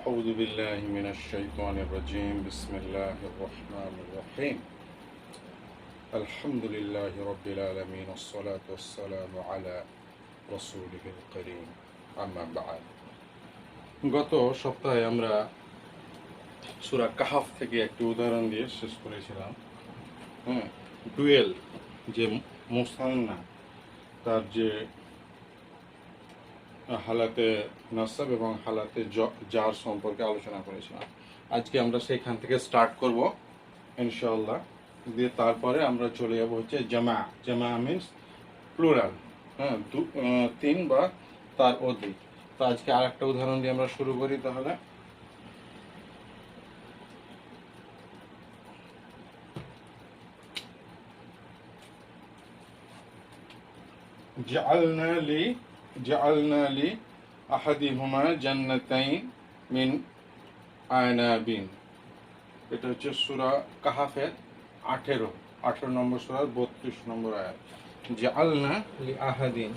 أعوذ بالله من الشيطان الرجيم بسم الله الرحمن الرحيم الحمد لله رب العالمين والصلاة والسلام على رسوله الكريم أما بعد গত সপ্তাহে আমরা সূরা কাহাফ থেকে একটি উদাহরণ দিয়ে শেষ করেছিলাম। ডুয়েল যে মুসান্না তার যে হালাতে নাসাব এবং হালাতে জার সম্পর্কে আলোচনা করেছিলাম। আজকে আমরা সেইখান থেকে স্টার্ট করব ইনশাআল্লাহ, দিয়ে তারপরে আমরা চলে যাব হচ্ছে জামা। জামা মিন্স প্লুরাল, তিন বা তার অধিক। তো আজকে আর একটা উদাহরণ দিয়ে আমরা শুরু করি। তাহলে জাআলনা লি আহাদিহুমা জান্নাতাইন মিন আনাবিন। এটা হচ্ছে সূরা কাহাফের 18 নম্বর সূরার 32 নম্বর আয়াত। জাআলনা লি আহাদিন,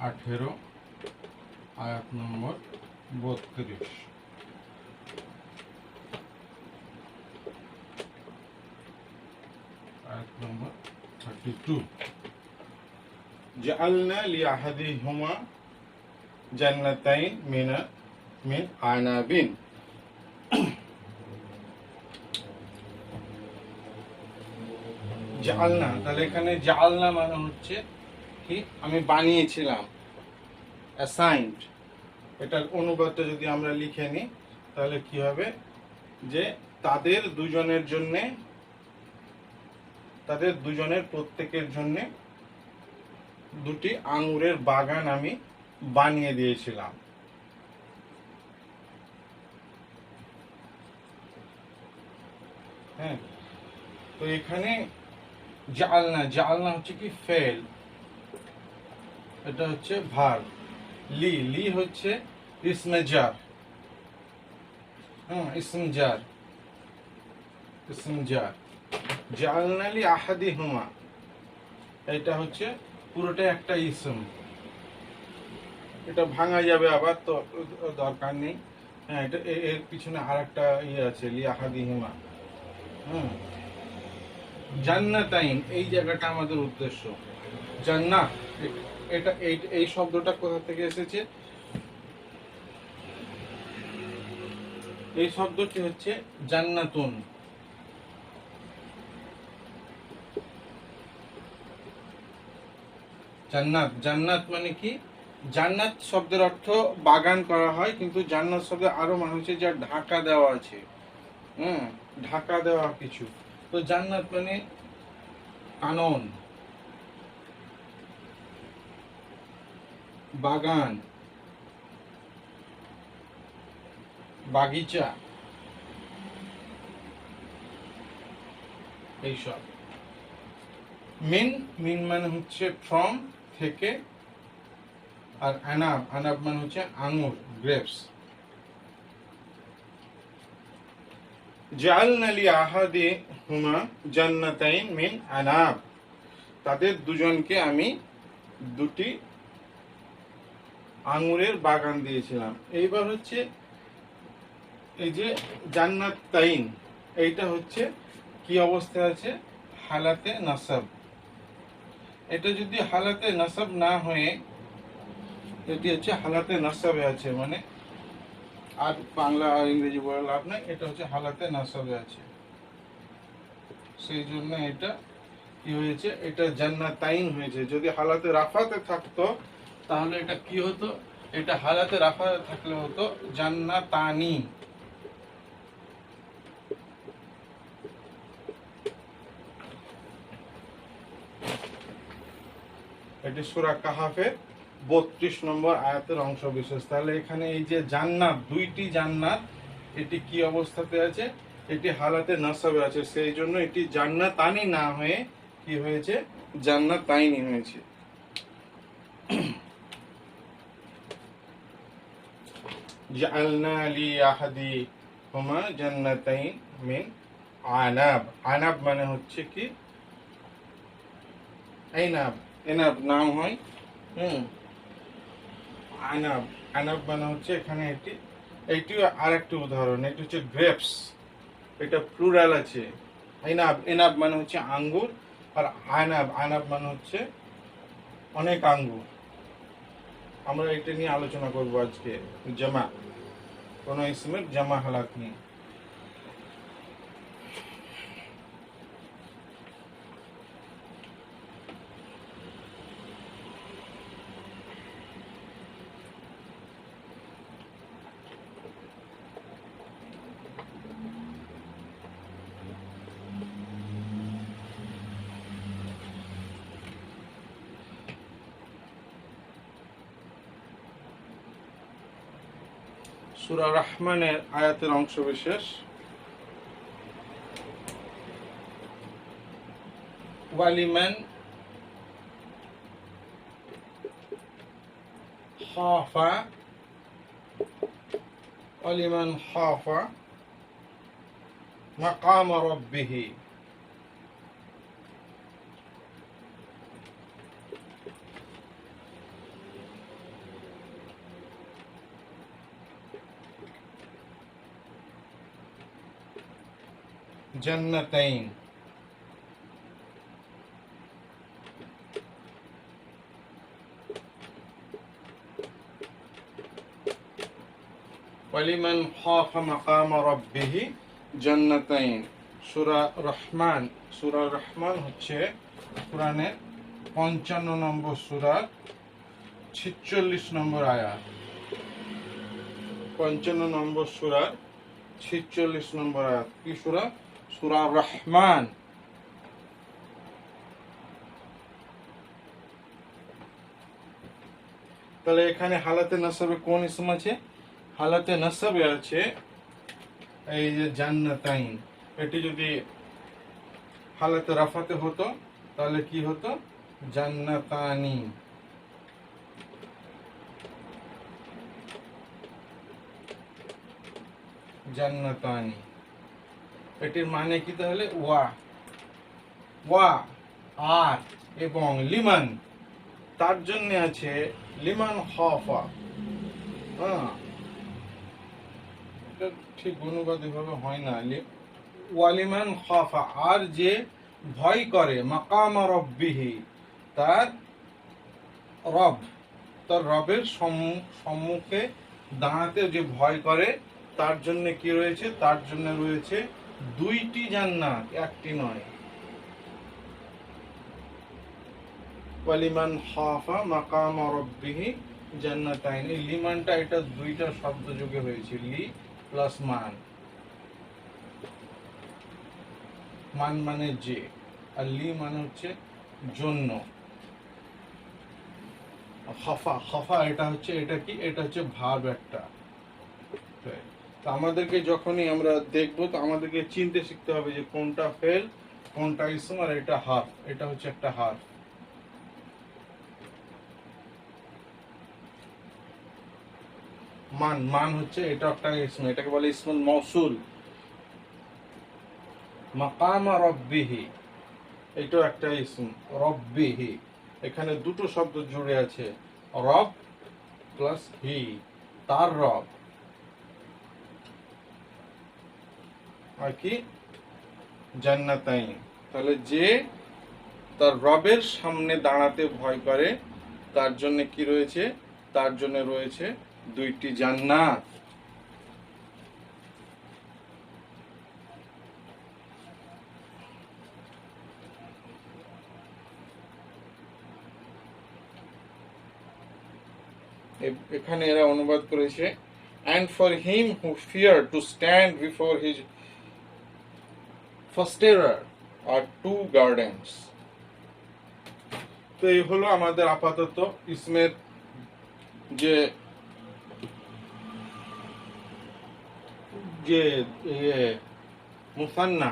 18 আয়াত নম্বর 32। আয়াত নম্বর 32। জাআলনা লি আহাদিহুমা জান্নাতাইন মিন আনাবিন। জাআলনা, তাহলে এখানে জাআলনা মানে হচ্ছে কি আমি বানিয়েছিলাম, অ্যাসাইন্ড। এটার অনুবাদটা যদি আমরা লিখে নিই তাহলে কি হবে, যে তাদের দুজনের প্রত্যেকের জন্য দুটি আঙুরের বাগান আমি বানিয়ে দিয়েছিলাম। হ্যাঁ, তো এখানে জাআলনা হচ্ছে কি ফেল, এটা হচ্ছে ভার্ব। লি হচ্ছে ইসমে জার, ইসম জার। জাআলনা লি আহাদিহুমা, এটা হচ্ছে পুরোটা একটা ইসম, এটা ভাঙা যাবে আবার, তো দরকার নেই। হ্যাঁ, এটা এর পিছনে আর একটা ইয়ে আছে, লি আহাদিহুমা। জান্নাতাইন, এই জায়গাটা আমাদের উদ্দেশ্য। জান্নাত, এটা এই শব্দটা কোথা থেকে এসেছে? এই শব্দটি হচ্ছে জান্নাতুন। জান্নাত মানে কি? জান্নাত শব্দের অর্থ বাগান করা হয়, কিন্তু জান্নাত শব্দের আরো মানে হচ্ছে যা ঢাকা দেওয়া আছে, ঢাকা দেওয়া কিছু। তো জান্নাত মানে কানন, বাগান, বাগিচা, এইসব। মিন মানে হচ্ছে ফ্রম, থেকে, আর আনাব মানে হচ্ছে আঙুর, গ্রেপস। জাআলনা লি আহাদিহুমা জান্নাতাইন মিন আনাব, তাদের দুজনকে আমি দুটি আঙ্গুরের বাগান দিয়েছিলাম। এইবার হচ্ছে এই যে জান্নাত তাইন, এইটা হচ্ছে কি অবস্থায় আছে? হালাতে নাসাব। এটা যদি হালাতে নাসাব না হয়ে, এটি হচ্ছে হালাতে নাসাবে আছে, মানে আর বাংলা আর ইংরেজি বলে লাভ নাই, এটা হচ্ছে হালাতে নাসাবে আছে। সেই জন্য এটা কি হয়েছে? এটা জান্নাতাইন হয়েছে। যদি হালাতে রাফাতে থাকতো তাহলে এটা কি হতো? এটা হালাতে রাফাতে থাকলে হতো জান্নাতানি। এটি সূরা কাহাফের 32 নম্বর আয়াতের অংশ বিশেষ। তাহলে এখানে এই যে জান্নাত, দুইটি জান্নাত, এটি কি অবস্থাতে আছে? এটি হালাতে নাসাবে আছে। সেই জন্য এটি জান্নাতানি না হয়ে কি হয়েছে? জান্নাতাইনি হয়েছে। জাআলনা লি আহাদিহুমা জান্নাতাইন মিন আনাব। আনাব মানে হচ্ছে কি? আইনাব। এনাব নাম হয়। আনাব। আনাব মানে হচ্ছে এখানে এইটিও আরেকটি উদাহরণ। এটি হচ্ছে গ্রেপস, এটা প্লুরাল আছে। আইনাব, এনাব মানে হচ্ছে আঙ্গুর, আর আনাব, আনাব মানে হচ্ছে অনেক আঙ্গুর। আমরা এটা নিয়ে আলোচনা করব আজকে, জামা, কোন ইসমের জামা হালাত নিয়ে। সূরা রহমানের আয়াতের অংশ বিশেষ। ওয়ালিমান খাফা, ওয়ালিমান খাফা মাকাম রাব্বিহি। জান্নাতাইন। ওয়ালিমান খাফা মাকাম রাব্বিহি জান্নাতাইন। সূরা রহমান। সূরা রহমান হচ্ছে কোরআনের 55 নম্বর সূরার 46 নম্বর আয়াত। 55 নম্বর সূরার 46 নম্বর আয়াত। কি সূরা? সূরা রহমান। তাহলে এখানে হালাতে নাসাবে কোন ইসম আছে? হালাতে নাসাবে আছে এই যে জান্নাতাইন। এটি যদি হালাতে রাফাতে হতো তাহলে কি হতো? জান্নাতানি। জান্নাতানি, এটির মানে কি তাহলে? ওয়া, ওয়া, আর, এবং লিমান, তার জন্য আছে লিমান খাফা। হ্যাঁ, এটা ঠিক অনুবাদ এভাবে হয় না। ওয়ালিমান খাফা, আর যে ভয় করে, মাকাম রব্বিহি, তার রব, তার রবের সম্মুখে দাঁড়াতে যে ভয় করে, তার জন্য কি রয়েছে? তার জন্য রয়েছে দুইটি জান্নাত, একটি নয়। ওয়ালিমান খাফা মাকাম রাব্বিহি জান্নাতাইন। এই লিমানটা এটা দুইটা শব্দ যোগে হয়েছে, লি প্লাস মান। মান মানে যে, আর লি মানে হচ্ছে জন্য। খাফা, খাফা এটা হচ্ছে, এটা কি? এটা হচ্ছে ভাব একটা। তো আমাদেরকে যখনই আমরা দেখবো, তো আমাদেরকে চিনতে শিখতে হবে যে কোনটা ফেল, কোনটা ইসম, আর এটা হারফ। এটা হচ্ছে একটা হারফ। মান, মান হচ্ছে এটা একটা ইসম, এটাকে বলে ইসমুল মৌসুল। মাকামা রব্বিহি, এটাও একটা ইসম, রব্বিহি। এখানে দুটো শব্দ জুড়ে আছে, রব প্লাস হি, তার রব। আর কি জান্নাতাইন, তাহলে যে তার রবের সামনে দাঁড়াতে ভয় করে তার জন্য কি রয়েছে, তার জন্য রয়েছে দুইটি জান্নাত। এখানে এরা অনুবাদ করেছে, and for him who fear to stand before his fosterer are two gardens। তো এই হলো আমাদের আপাতত ইসমের যে যে মুসান্না,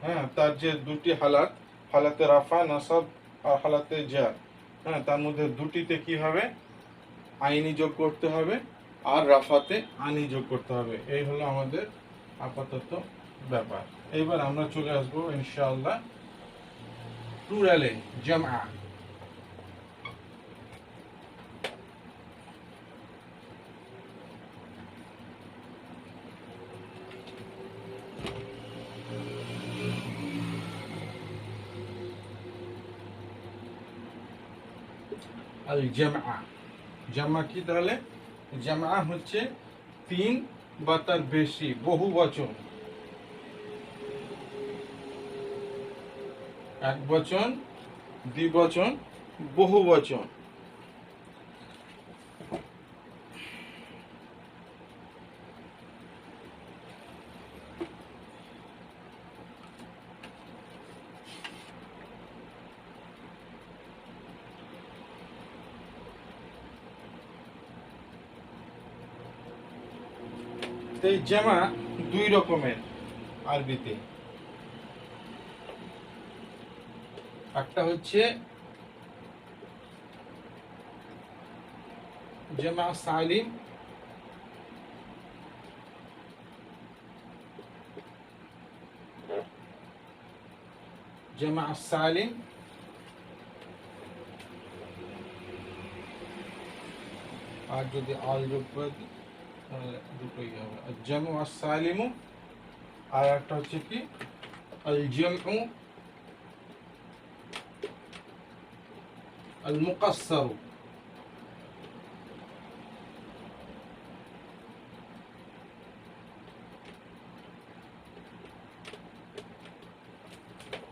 হ্যাঁ, তার যে দুটি হালাত, হালাতে রাফা নাসাব আর হালাতে জার, হ্যাঁ, তার মধ্যে দুটিতে কি হবে, আইনি যোগ করতে হবে, আর রাফাতে আনি যোগ করতে হবে। এই হলো আমাদের আপাতত ব্যাপার। এবার আমরা চলে আসবো ইনশাআল্লাহ প্লুরালে, জামআ। আল জামআ, জামা কি তাহলে? জামা হচ্ছে তিন বা তার বেশি, বহু বচন, এক বচন, দ্বিবচন, বহু বচন। এই জামা দুই রকমের আরবিতে, একটা হচ্ছে জামা সালিম, জামা সালিম, আর যদি আল যোগ করে দিই তাহলে দুটোই হবে, জামু সালিমু। আর একটা হচ্ছে কি আল জামউ আল মুকাসসারু।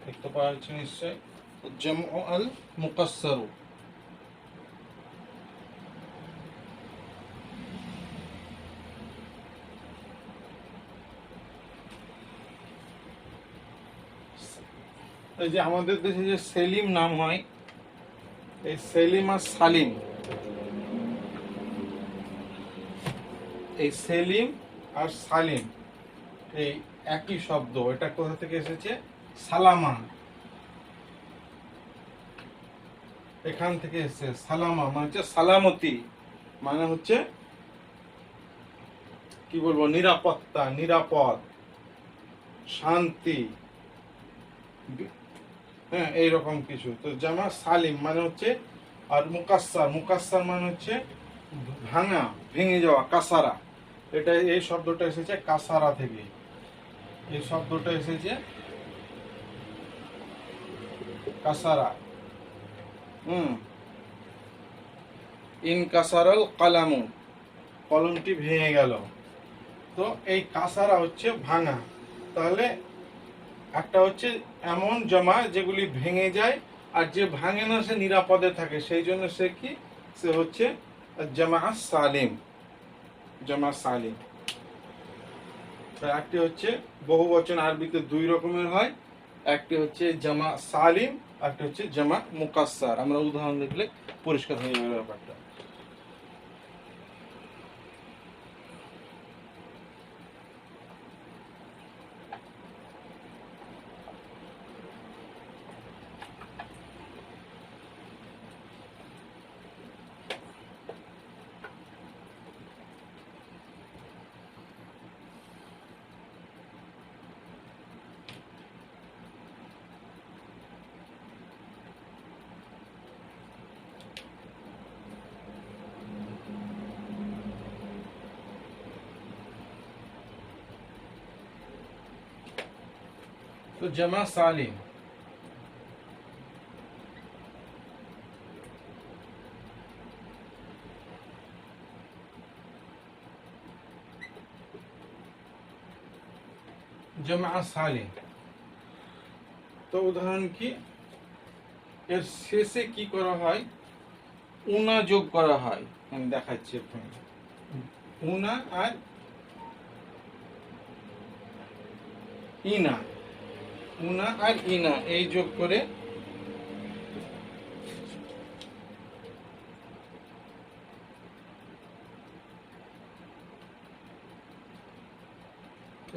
দেখতে পাওয়া যাচ্ছে নিশ্চয়, জামউ আল মুকাসসারু। এই যে আমাদের দেশে যে সেলিম নাম হয়, এই সেলিম আর সালিম, এই সেলিম আর সালিম এই একই শব্দ। এটা কোথা থেকে এসেছে? সালামা, এখান থেকে এসেছে। সালামা মানে হচ্ছে সালামতি, মানে হচ্ছে কি বলবো, নিরাপত্তা, নিরাপদ, শান্তি, হ্যাঁ, এইরকম কিছু। তো জামা সালিম মানে হচ্ছে, আর মুকাসসার, মুকাসসার মানে হচ্ছে ভাঙা, ভেঙে যাওয়া, কাসারা। এটা এই শব্দটা এসেছে কাসারা থেকে, এই শব্দটা এসেছে কাসারা। ইন কাসারাল কালামু, কলমটি ভেঙে গেল। তো এই কাসারা হচ্ছে ভাঙা। তাহলে একটা হচ্ছে এমন জামা যেগুলি ভেঙে যায়, আর যে ভাঙে না সে নিরাপদে থাকে, সেই জন্য সে কি, সে হচ্ছে জামা সালিম, জামা সালিম। একটি হচ্ছে বহু বচন, আরবিতে দুই রকমের হয়, একটি হচ্ছে জামা সালিম, একটি হচ্ছে জামা মুকাসসার। আমরা উদাহরণ দেখলে পরিষ্কার হয়ে যাবে ব্যাপারটা। তো জামা সালিম, জামা সালিম। তো উদাহরণ কি, এর শেষে কি করা হয়, উনা যোগ করা হয়। আমি দেখাচ্ছি এখানে উনা আর ইনা, উনা আর ইনা এই যোগ করে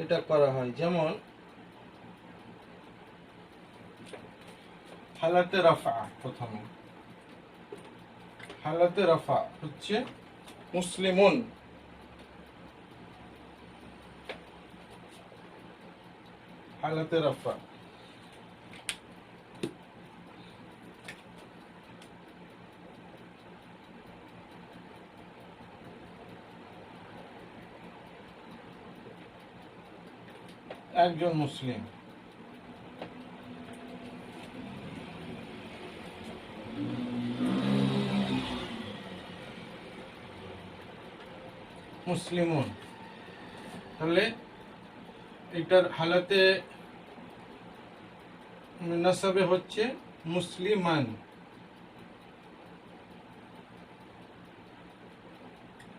এটা করা হয়। যেমন হালাতে রাফা, প্রথমে হালাতে রাফা হচ্ছে মুসলিমুন, হালাতে রাফা। একজন মুসলিম, মুসলিমুন। তাহলে এটার হালাতে নাসাবে হচ্ছে মুসলিমান,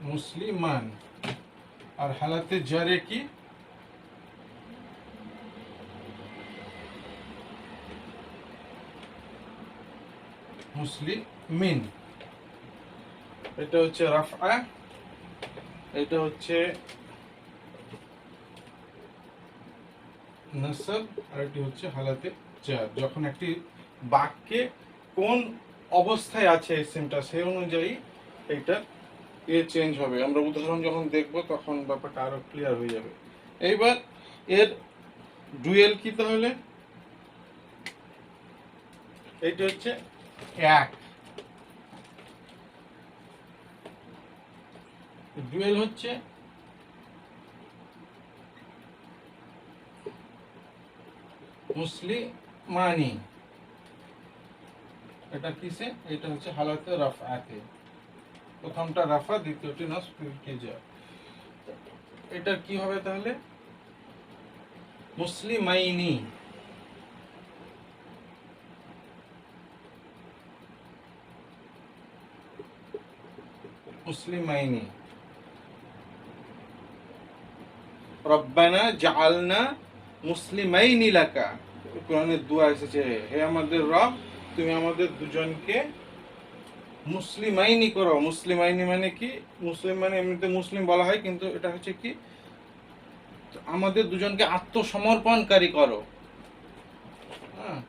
মুসলিমান। আর হালাতে জারে কি, মুসলিমিন। এটা হচ্ছে রাফা, এটা হচ্ছে নাসাব, আর এটি হচ্ছে হালাতে জার। যখন একটি বাক্যে কোন অবস্থায় আছে ইসিমটা সেই অনুযায়ী এটা চেঞ্জ হবে। আমরা উদাহরণ যখন দেখব তখন ব্যাপারটা আরো ক্লিয়ার হয়ে যাবে। এইবার এর ডুয়েল কি, তাহলে এইটা হচ্ছে এক, ডুয়েল হচ্ছে মুসলিমানি। এটা কিসে, এটা হচ্ছে হালাতে রাফাতে। প্রথমটা রাফা, দ্বিতীয়টি নাসব, তৃতীয়টি জার। এটা কি হবে তাহলে, মুসলিমাইনি, মুসলিমাইনি। রব্বানা জাআলনা মুসলিমাইনি লাকা, কোরআনের দোয়া এসেছে, হে আমাদের রব তুমি আমাদের দুজনকে মুসলিমাইনি করো। মুসলিমাইনি মানে কি, মুসলিম মানে এমনিতে মুসলিম বলা হয়, কিন্তু এটা হচ্ছে কি আমাদের দুজনকে আত্মসমর্পণকারী করো। হ্যাঁ,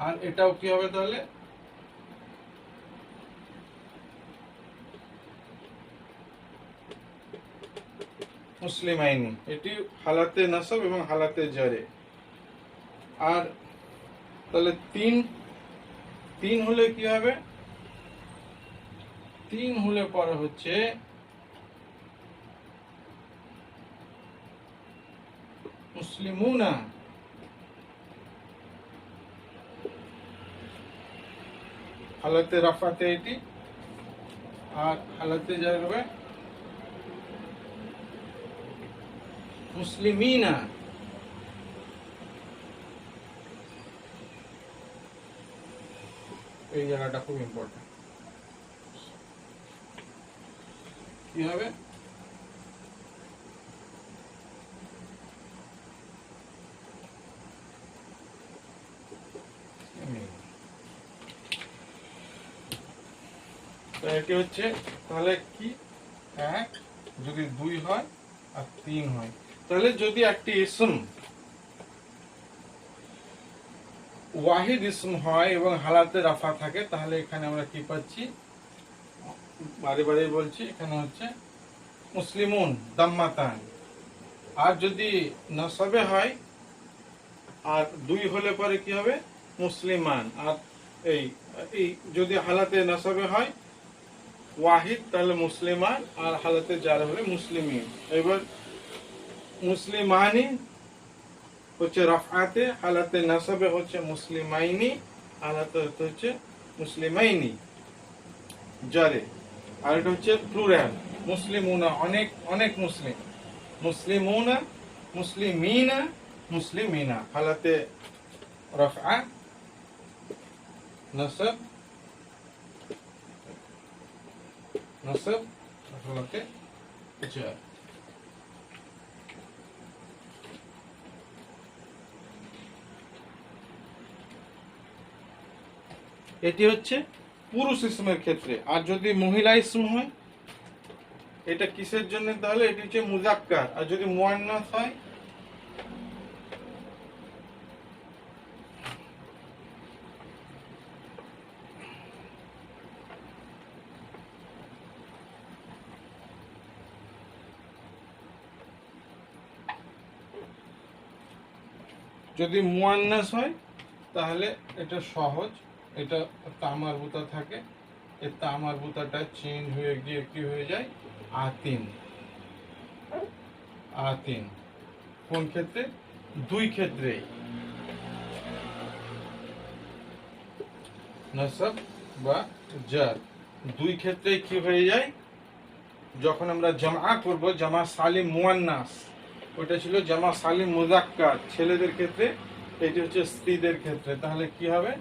আর এটাও কি হবে তাহলে, মুসলিমাইনি। এটি হালাতে নাসব এবং হালাতে জারে। আর তাহলে তিন হলে কি হবে, তিন হলে পরে হচ্ছে মুসলিমুনা, হালাতে রাফাতে এটি, আর হালাতে জার হবে মুসলিমিনা। এই জায়গাটা খুব ইম্পর্টেন্ট। কি হবে, এটি হচ্ছে তাহলে কি, এক যদি দুই হয় আর তিন হয়, তাহলে যদি একটি ইসম ওয়াহিদ ইসম হয় এবং হালাতে রাফা থাকে, তাহলে এখানে আমরা কি পাচ্ছি, বারে বারে বলছি, এখানে হচ্ছে মুসলিমুন দাম্মাতান। আর যদি নাসাবে হয় আর দুই হলে পরে কি হবে, মুসলিমান। আর এই যদি হালাতে নাসাবে হয় ওয়াহিদ তাহলে মুসলিমান, আর হালাতে জার হলে মুসলিমিন। এবার মুসলিমানি হচ্ছে রাফআতে, হালাতে নাসাবে হচ্ছে মুসলিমাইনি, হালাতে হচ্ছে মুসলিমাইনি জারে। আর এটা হচ্ছে প্লুরাল, মুসলিমুনা অনেক অনেক মুসলিম, মুসলিমুনা, মুসলিমিনা, মুসলিমিনা। হালাতে রাফআ নাসাব নাসাব, হালাতে জার। এটি হচ্ছে পুরুষ ইসমের ক্ষেত্রে। আর যদি মহিলা ইসম হয় এটা কিসের জন্য, তাহলে এটি হচ্ছে মুজাক্কার। আর যদি মুয়ান্নাস হয় যদি মুয়ান্নাস হয় তাহলে এটা সহজ, এটা তামার বুতা থাকে, এই তামার বুতাটা চেঞ্জ হয়ে গিয়ে কি হয়ে যায় আতিন। আতিন কোন ক্ষেত্রে? দুই ক্ষেত্রে, নাসাব বা জার দুই ক্ষেত্রেই কি হয়ে যায়। যখন আমরা জামা করব, জামা সালিম মুয়ান্নাস, ওটা ছিল জামা সালিম মুজাক্কার ছেলেদের ক্ষেত্রে, এটি হচ্ছে স্ত্রীদের ক্ষেত্রে। তাহলে কি হবে,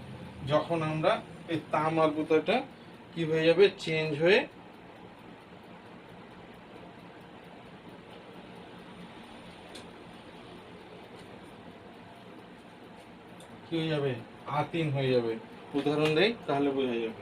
যখন আমরা এই তা মারবুতাটা কি হয়ে যাবে, চেঞ্জ হয়ে কি হয়ে যাবে, আতিন হয়ে যাবে। উদাহরণ দেই তাহলে বোঝা যাবে।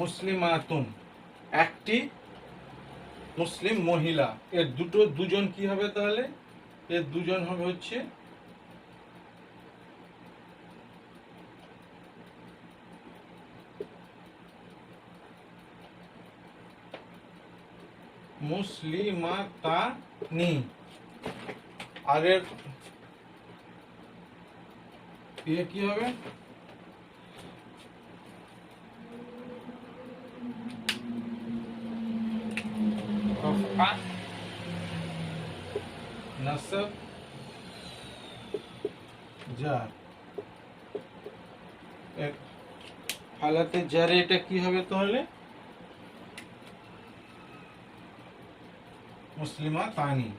মুসলিমাতুন একটি মুসলিম মহিলা, এর দুজন কি হবে, তাহলে এর দুজন হবে হচ্ছে মুসলিমাতানি। আর এর কি হবে, নাসাব জার। হালাতে জারে এটা কি হবে, তাহলে মুসলিমা তানি।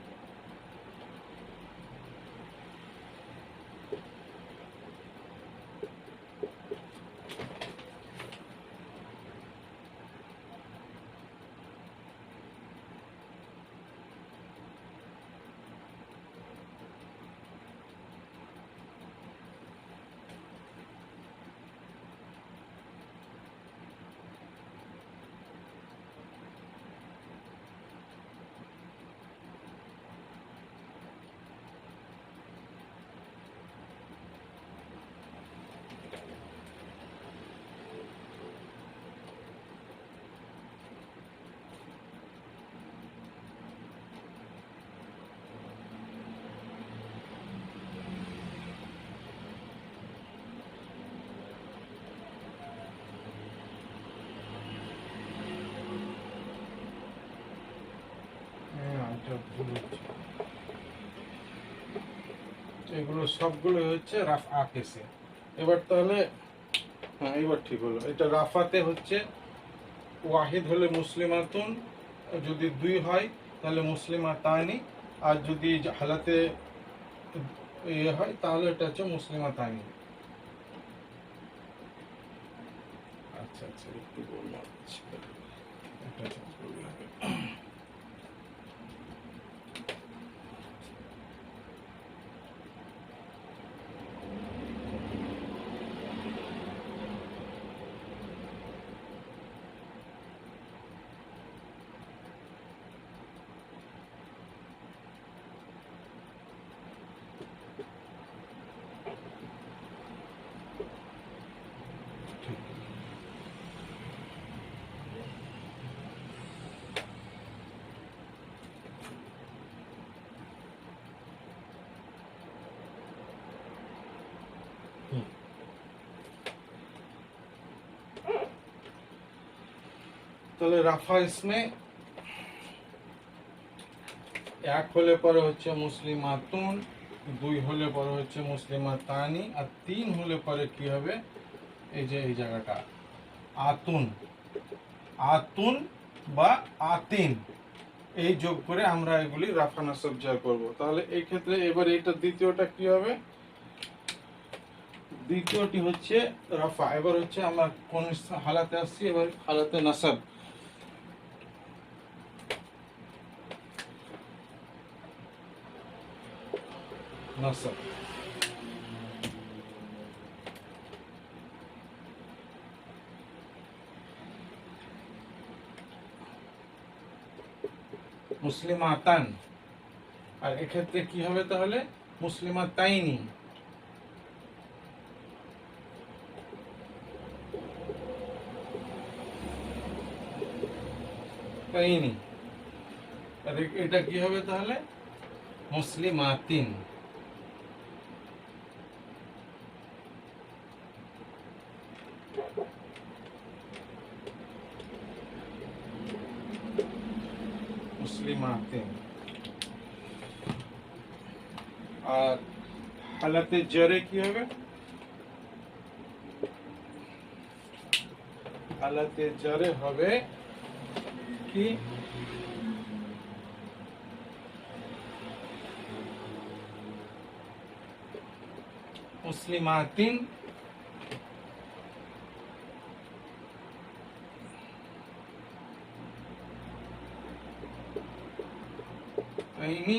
এগুলো সবগুলো হচ্ছে রাফআ কেসে। এবার তাহলে হ্যাঁ, এবার ঠিক হলো। এটা রাফাতে হচ্ছে ওয়াহিদ হলে মুসলিমাতুন, যদি দুই হয় তাহলে মুসলিমাতানি, আর যদি হালাতে ইয়ে হয় তাহলে এটা হচ্ছে মুসলিমাতানি। আচ্ছা আচ্ছা, একটু বললাম এটা বলতে হবে। তাহলে রাফা ইসমে এক হলে পরে হচ্ছে মুসলিমাতুন, দুই হলে পরে হচ্ছে মুসলিমাতানি, আর তিন হলে পরে কি হবে, এই যে এই জায়গাটা আতুন, আতুন বা আতিন, এই যোগ করে আমরা এগুলি রাফা নাসব জার করব। তাহলে এই ক্ষেত্রে এবার এইটা দ্বিতীয়টা কি হবে, দ্বিতীয়টি হচ্ছে রাফা। এবার হচ্ছে আমরা কোন হালাতে আসছি, এবার হালাতে নাসব। নাসব মুসলিমাতান, আর এক্ষেত্রে কি হবে তাহলে মুসলিমাতাইনি, তাইনি, আর এটা কি হবে তাহলে মুসলিমাতিন। মুসলিমাতিন। আর হালাতে জরে কি হবে, হালাতে জরে হবে কি মুসলিমাতিন, তাইনি,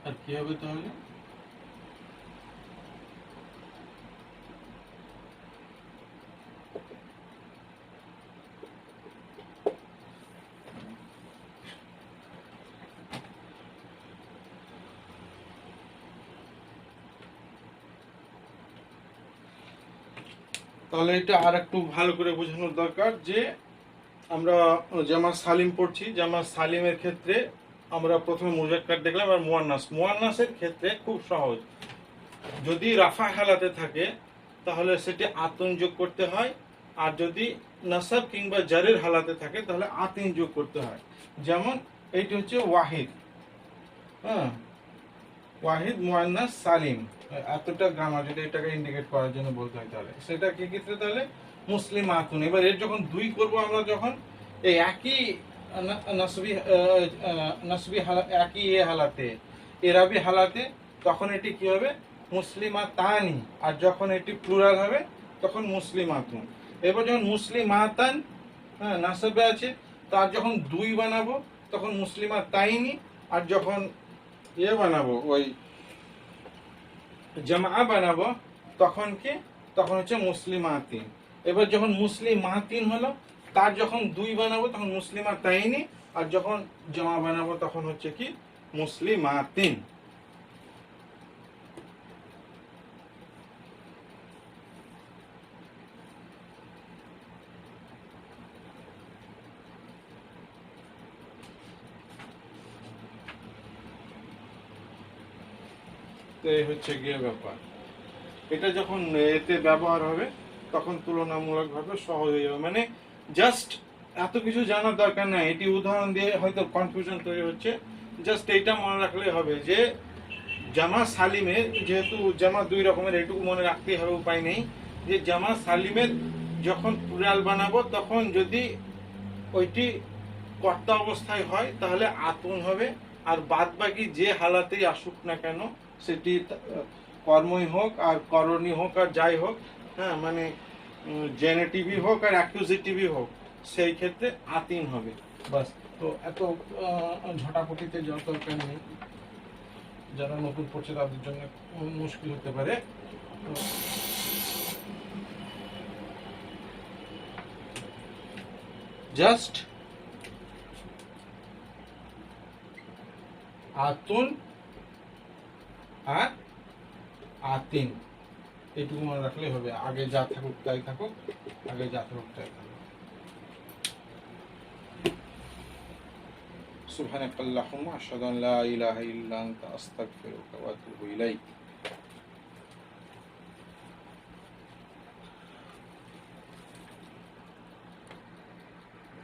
আর কি হবে তাহলে তাহলে এটা আর একটু ভালো করে বোঝানোর দরকার যে আমরা জামা সালিম পড়ছি, জামা সালিমের ক্ষেত্রে আমরা প্রথমে মুজাক্কার দেখলাম আর মুয়ান্নাস। মুয়ান্নাসের ক্ষেত্রে খুব সহজ, যদি রাফা হালাতে থাকে তাহলে সেটি আতন যোগ করতে হয়, আর যদি নাসাব কিংবা জারের হালাতে থাকে তাহলে আতিন যোগ করতে হয়। যেমন এইটি হচ্ছে ওয়াহিদ, হ্যাঁ, ওয়াহিদ মুয়ান্নাস সালিম, এতটা গ্রামার যদি এটাকে ইন্ডিকেট করার জন্য বলতে হয় তাহলে সেটা কি ক্ষেত্রে তাহলে মুসলিম আতুন। এবার এর যখন দুই করব আমরা, যখন এই একই নাসবি নাসবি একই এ হালাতে এরাবি হালাতে, তখন এটি কি হবে মুসলিমাতানি, আর যখন এটি প্লুরাল হবে তখন মুসলিমাতুন। এবার যখন মুসলিমাতান, হ্যাঁ, নাসবে আছে, তার যখন দুই বানাবো তখন মুসলিমাতাইনি, আর যখন ইয়ে বানাবো ওই জামা বানাবো তখন কি, তখন হচ্ছে মুসলিমাতিন। এবার যখন মুসলিমাতিন হলো, তার যখন দুই বানাবো তখন মুসলিমাতাইনি, আর যখন জামা বানাবো তখন হচ্ছে কি মুসলিমাতিন। তো এই হচ্ছে গিয়ে ব্যাপার। এটা যখন এতে ব্যবহার হবে তখন তুলনামূলকভাবে সহজ হয়ে যাবে। মানে জাস্ট এত কিছু জানার দরকার নাই, এটি উদাহরণ দিয়ে হয়তো কনফিউশন তৈরি হচ্ছে, জাস্ট এইটা মনে রাখলে হবে যে জামা সালিমে, যেহেতু জামা দুই রকমের, এটুকু মনে রাখতেই হবে, উপায় নেই, যে জামা সালিমের যখন প্লুরাল বানাবো তখন যদি ওইটি কর্তা অবস্থায় হয় তাহলে আতুন হবে, আর বাদ বাকি যে হালাতেই আসুক না কেন, সেটি কর্মই হোক আর করণী হোক আর যাই হোক, হ্যাঁ, মানে জেনেটিভই হোক আর অ্যাকিউজিটিভই হোক, সেই ক্ষেত্রে আতিন হবে। বাস। তো এত ঝটাপটিতে যাওয়ার দরকার নেই, যারা নতুন পড়ছে তাদের জন্য মুশকিল হতে পারে। জাস্ট আতুন আর আতিন, এইটুকু মনে রাখলে হবে। আগে যা থাকুক তাই থাকুক, আগে যা থাকুক তাই থাকুক। সুবহানাকাল্লাহুম্মা আশহাদু আন লা ইলাহা ইল্লা আনতা আস্তাগফিরুকা ওয়া আতুবু ইলাইক।